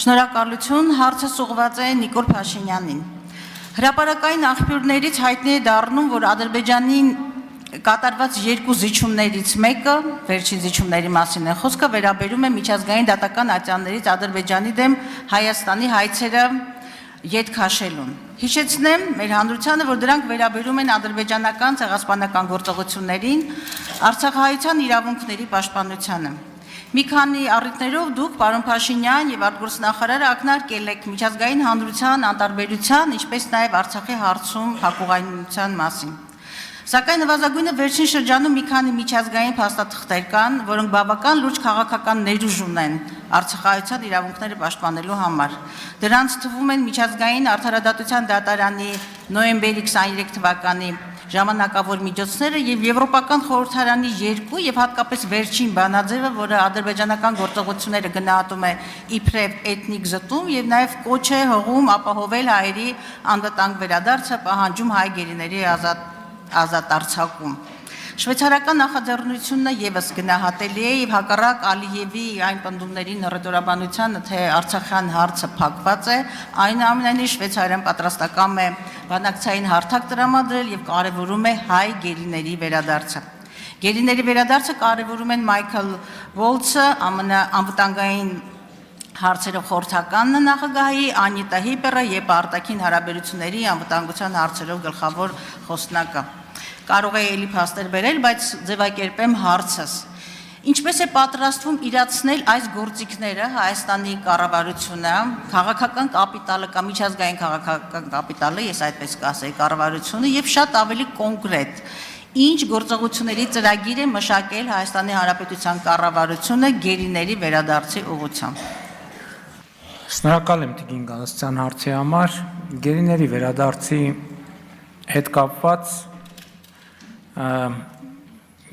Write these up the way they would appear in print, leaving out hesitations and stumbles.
Շնորհակալություն, հարցը ուղղված է Նիկոլ Փաշինյանին։ Հրապարակային աղբյուրներից հայտնի է դառնում, որ Ադրբեջանին կատարված երկու զիջումներից մեկը, վերջին զիջումների մասին է խոսքը, վերաբերում է միջազգային դատական ատյաններից Ադրբեջանի դեմ Հայաստանի հայցերը ետ քաշելուն։ Հիշեցնեմ մեր հանրությանը, որ դրանք վերաբերում են ադրբեջանական ցեղասպանական գործողություններին, Արցախահայության իրավունքների պաշտպանությանը։ Մի քանի առիթներով դուք, պարոն Փաշինյան եւ արտգործնախարարը ակնարկել եք միջազգային հանրության անտարբերության, ինչպես նաեւ Արցախի հարցում հակուղայնության մասին։ Սակայն նվազագույնը վերջին շրջանում մի քանի միջազգային փաստաթղթեր կան, որոնք բավական լուրջ քաղաքական ներուժ ունեն Արցախահայության իրավունքները պաշտպանելու համար։ Դրանց թվում են միջազգային արդարադատության դատարանի նոյեմբերի 23 թվականի ժամանակավոր միջոցները եւ Եվրոպական խորհրդարանի 2 եւ հատկապես վերջին բանաձևը, որը ադրբեջանական գործողությունները գնահատում է իբրև էթնիկ զտում եւ նաեւ կոչ է հողում ապահովել հայերի անվտանգ վերադարձը, պահանջում հայ գերիների ազատ արձակում։ Շվեյցարական նախաձեռնությունը եւս գնահատելի է եւ հակառակ Ալիևի այն պնդումներին հռետորաբանությանը, թե Արցախյան հարցը փակված է, այնուամենայնիվ Շվեյցարիան պատրաստական է բանակցային հարթակ տրամադրել եւ կարեւորում է հայ գերիների վերադարձը։ Գերիների վերադարձը կարեւորում են Մայքլ Վոլցը, ԱՄՆ անվտանգային հարցերով խորհրդական նախագահի, Անիտա Հիպերը եւ արտաքին հարաբերությունների անվտանգության հարցերով գլխավոր խոսնակը։ Կարող է էլի փաստեր բերել, բայց ձևակերպեմ հարցս։ Ինչպես է պատրաստվում իրացնել այս գործիքները Հայաստանի կառավարությունը, քաղաքական կապիտալը կամ միջազգային քաղաքական կապիտալը, ես այդպես կասեի, կառավարությունը եւ շատ ավելի կոնկրետ, ինչ գործողությունների ծրագիր է մշակել Հայաստանի Հանրապետության կառավարությունը գերիների վերադարձի ուղղությամբ։ Շնորհակալ եմ Տիկին Գալստյան հարցի համար, գերիների վերադարձի հետ կապված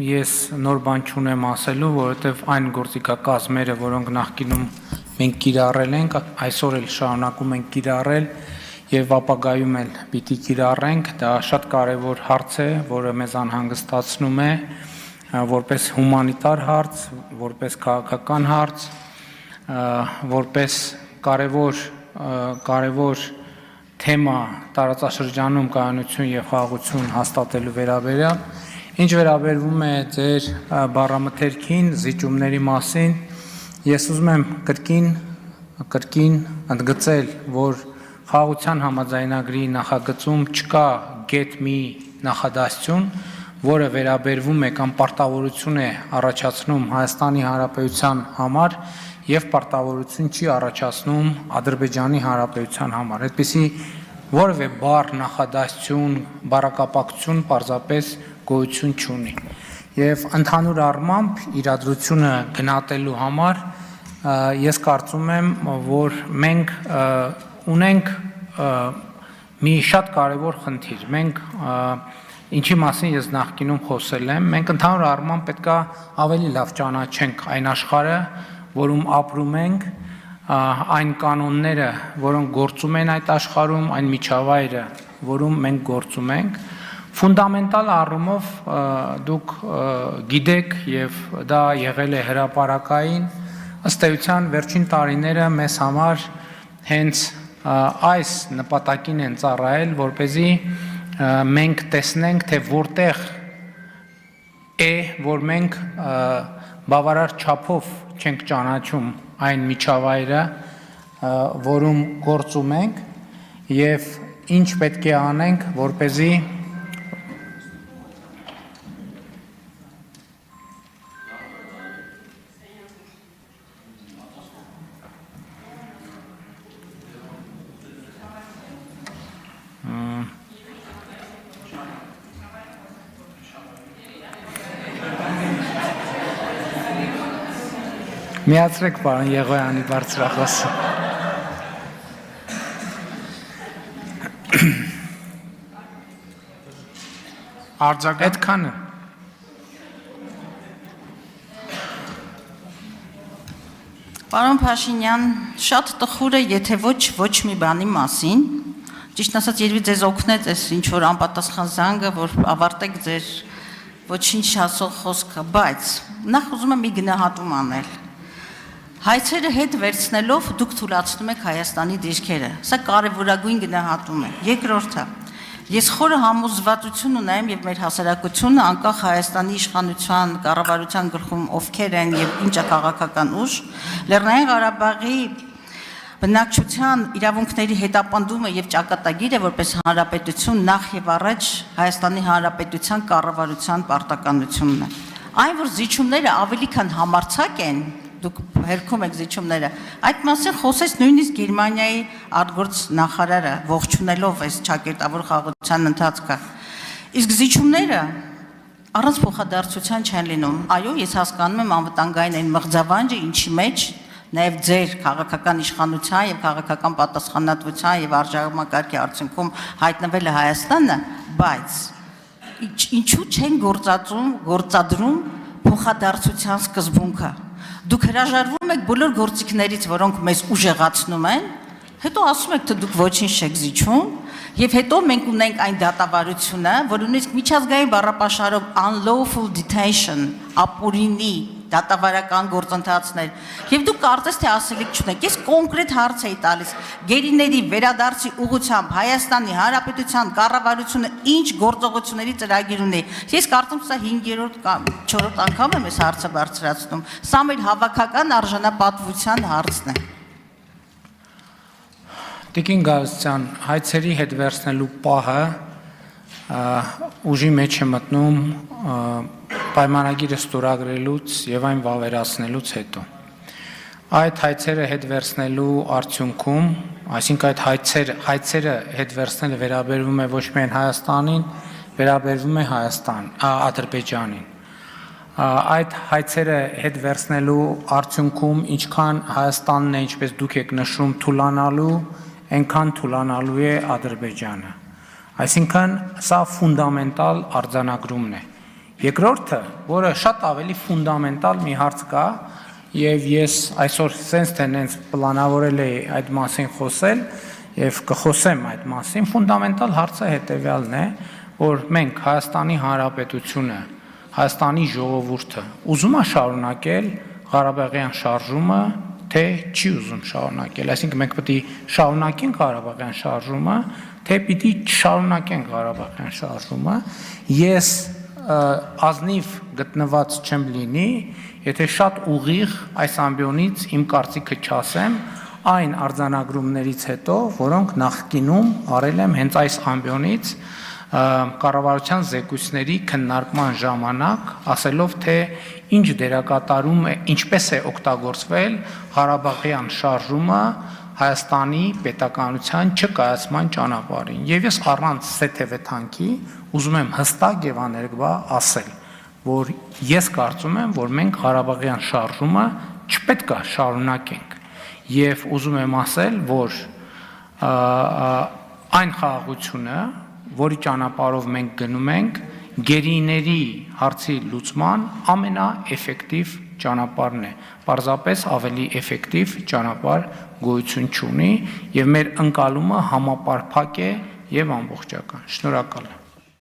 ես նոր բան չունեմ ասելու, որովհետև այն գործիքակազմերը, որոնք նախկինում մենք կիրառել ենք, այսօր էլ շարունակում ենք կիրառել եւ ապագայում էլ պիտի կիրառենք, դա շատ կարեւոր հարց է, որը մեզ անհանգստացնում է, որպես հումանիտար հարց, որպես քաղաքական հարց, որպես կարևոր թեմա տարածաշրջանում կայունություն եւ խաղաղություն հաստատելու վերաբերյալ, ինչ վերաբերվում է ձեր բառամթերքին, զիջումների մասին, ես ուզում եմ կրկին ընդգծել, որ խաղաղության համաձայնագրի նախագծում չկա գետ մի նախադասություն, որը վերաբերվում է կամ պարտավորություն է առաջացնում Հայաստանի Հանրապետության համար եւ պարտավորություն չի առաջացնում Ադրբեջանի Հանրապետության համար։ Այդպիսի որևէ բառ նախադասություն, բառակապակցություն պարզապես գոյություն չունի։ Եվ ընդհանուր առմամբ իրադրությունը գնահատելու համար ես կարծում եմ, որ մենք ունենք մի շատ կարևոր խնդիր։ Մենք ինչի մասին ես նախկինում խոսել եմ, մենք ընդհանուր առմամբ պետքա ավելի լավ ճանաչենք այն աշխարհը, որում ապրում ենք, այն կանոնները, որոնք գործում են այդ աշխարհում, այն միջավայրը, որում մենք գործում ենք, ֆունդամենտալ առումով դուք գիտեք եւ դա եղել է հրապարակային, ըստ էության վերջին տարիները մեզ համար հենց այս նպատակին են ծառայել, որպեսզի մենք տեսնենք, թե որտեղ է, որ մենք բավարար չափով չենք ճանաչում այն միջավայրը, որում գործում ենք եւ ինչ պետք է անենք, որպեսզի միացրեք պարոն Եղոյանի բարձրախոսը։ Այդքանը։ Պարոն Փաշինյան, շատ տխուր է, եթե ոչ մի բանի մասին, ճիշտ ասած երևի ձեզ օգնեց այս ինչ որ անպատասխան զանգը, որ ավարտեք ձեր ոչինչ ասող խոսքը, բայց նախ ուզում եմ մի գնահատում անել։ Հայցերը հետ վերցնելով դուք թույլատնում եք Հայաստանի դիրքերը։ Սա կարևորագույն գնահատում է։ Երկրորդը, ես խորը համոզվածություն ունեմ եւ մեր հասարակությունը անկախ Հայաստանի իշխանության կառավարության գլխում ովքեր են եւ ինչ է քաղաքական ուժ, Լեռնային Ղարաբաղի բնակչության իրավունքների հետապնդումը եւ ճակատագիրը որպես հանրապետություն նախ եւ առաջ Հայաստանի Հանրապետության կառավարության պարտականությունն է։ Այն որ զիջումները ավելի քան համարձակ են, դուք հերքում եք զիջումները, այդ մասին խոսեց նույնիսկ Գերմանիայի արտգործ նախարարը, ողջունելով այս ճակերտավոր խաղաղության ընթացքը։ Իսկ զիջումները առանց փոխադարձության չեն լինում։ Այո, ես հասկանում եմ անվտանգային այն մղձավանջը, ինչի մեջ նաև ձեր քաղաքական իշխանության եւ քաղաքական պատասխանատվության եւ արժանապատվի արդյունքում հայտնվել է Հայաստանը, բայց ինչու չեն գործադրում փոխադարձության սկզբունքը։ Դուք հրաժարվում եք բոլոր գործիքներից, որոնք մեզ ուժեղացնում են, հետո ասում եք, թե դուք ոչինչ չեք զիջում, եւ հետո մենք ունենք այն դատավարությունը, որ ունենք միջազգային բառապաշարով unlawful detention, ապօրինի դատավարական գործընթացներ, եւ դուք կարծես թե ասելիք չունեք։ Ես կոնկրետ հարց էի տալիս. գերիների վերադարձի ուղղությամբ Հայաստանի Հանրապետության կառավարությունը ինչ գործողությունների ծրագիր ունի։ Ես կարծում եմ սա 5-րդ կամ 4-րդ անգամ եմ այս հարցը բարձրացնում։ Սա մեր հավաքական արժանապատվության հարցն է։ Տիկին Գալստյան, հայցերի հետ վերցնելու պահը ուժի մեջ է մտնում պայմանագիրը ստորագրելուց եւ այն վավերացնելուց հետո։ Այդ հայցերը հետ վերցնելու արդյունքում, այսինքն այդ հայցերը հետ վերցնելը վերաբերվում է ոչ միայն Հայաստանին, վերաբերվում է Ադրբեջանին։ Այդ հայցերը հետ վերցնելու արդյունքում ինչքան Հայաստանն է, ինչպես դուք եք նշում, թուլանալու, այնքան թուլանալու է Ադրբեջանը։ Այսինքն սա ֆունդամենտալ արձանագրումն է։ Երկրորդը, որը շատ ավելի ֆունդամենտալ մի հարց կա, եւ ես այսօր sense tendency պլանավորել էի այդ մասին խոսել եւ կխոսեմ այդ մասին, ֆունդամենտալ հարցը հետեւյալն է, որ մենք Հայաստանի Հանրապետությունը, Հայաստանի ժողովուրդը ուզում է շարունակել Ղարաբաղյան շարժումը, թե չի ուզում շարունակել, այսինքն մենք պետք է շարունակենք Ղարաբաղյան շարժումը, թե պիտի չշարունակենք Ղարաբաղյան շարժումը։ Ես ազնիվ գտնված չեմ լինի, եթե շատ ուղիղ այս ամբիոնից իմ կարծիքը չասեմ այն արձանագրումներից հետո, որոնք նախկինում արել եմ հենց այս ամբիոնից կառավարության զեկույցների քննարկման ժամանակ, ասելով թե ինչ դերակատարում է, ինչպես է օգտագործվել Ղարաբաղյան շարժումը Հայաստանի պետականության չկայացման ճանապարհին։ Եվ ես առանց սեթևեթանքի ուզում եմ հստակ եւ աներկբա ասել, որ ես կարծում եմ, որ մենք Ղարաբաղյան շարժումը չպետք է շարունակենք։ Եվ ուզում եմ ասել, որ այն խաղաղությունը, որի ճանապարհով մենք գնում ենք, գերիների հարցի լուծման ամենաէֆեկտիվ ճանապարհն է։ Պարզապես ավելի էֆեկտիվ ճանապարհ գոյություն չունի եւ մեր ընկալումը համապարփակ է եւ ամբողջական։ Շնորհակալ եմ։